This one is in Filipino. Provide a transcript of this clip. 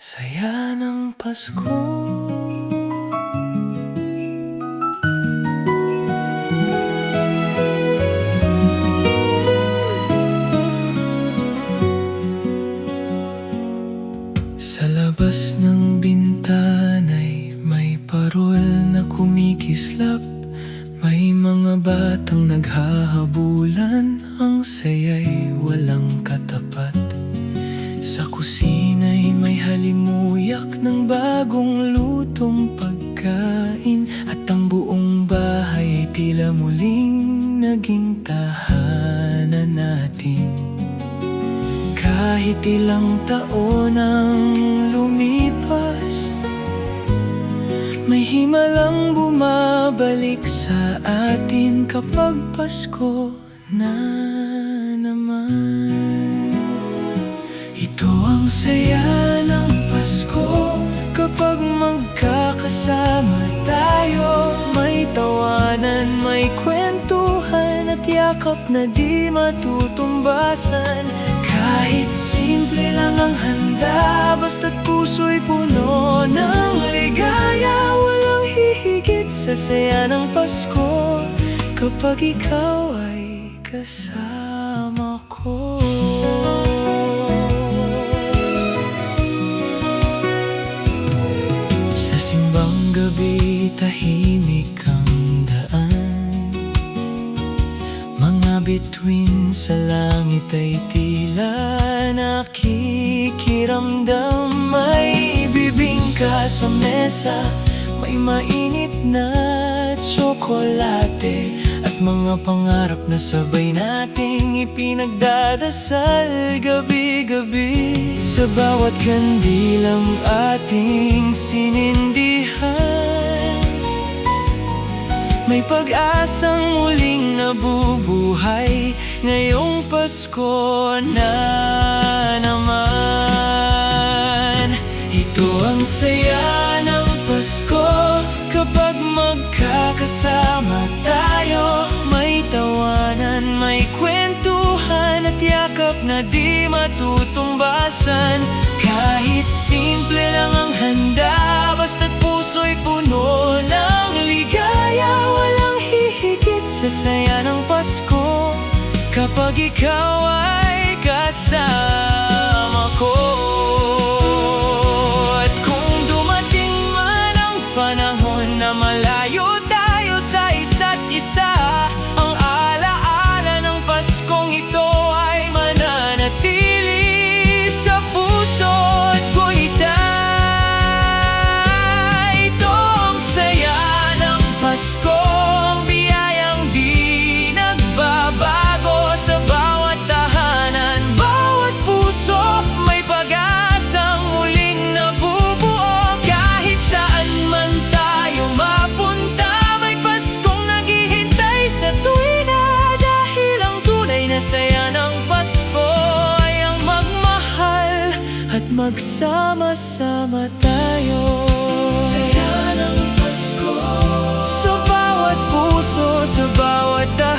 Saya ng Pasko. Sa labas ng bintana'y may parol na kumikislap. May mga batang naghahabulan, ang saya'y walang katapat. Sa kusina'y may halimuyak ng bagong lutong pagkain, at ang buong bahay ay tila muling naging tahanan natin. Kahit ilang taon ang lumipas, may himalang bumabalik sa atin kapag Pasko na naman. Ito ang saya ng Pasko, kapag magkakasama tayo. May tawanan, may kwentuhan, at yakap na di matutumbasan. Kahit simple lang ang handa, basta't puso'y puno ng ligaya. Walang hihigit sa saya ng Pasko, kapag ikaw ay kasama ko. Sa simbang gabi, tahimik ang daan. Mga bituin sa langit ay tila nakikiramdam. May bibingka sa mesa, may mainit na tsokolate, at mga pangarap na sabay nating ipinagdadasal gabi-gabi. Sa bawat kandil ang ating sinindihan, may pag-asang muling nabubuhay ngayong Pasko na naman. Ito ang saya ng Pasko, kapag magkakasama tayo. May tawanan, may kwentuhan, at yakap na di matutumbasan. Kahit simple lang ang handa, basta't puso'y puno ng ligaya. Walang hihigit sa saya ng Pasko, kapag ikaw ay kasama ko. At kung dumating man ang panahon na malayo tayo sa isa't isa, ang alaala ng Paskong ito ay mananatili sa puso at guhita. Ito ang saya ng Pasko, ang biyayang di nagbabago. Sa bawat tahanan, bawat puso, may pag-asang muling nabubuo. Kahit saan man tayo mapunta, may Paskong naghihintay sa tuwina. Dahil ang tunay na saya ng Pasko ay ang magmahal at magsama-sama tayo. Saya ng Pasko, sa bawat puso, sa bawat tahanan.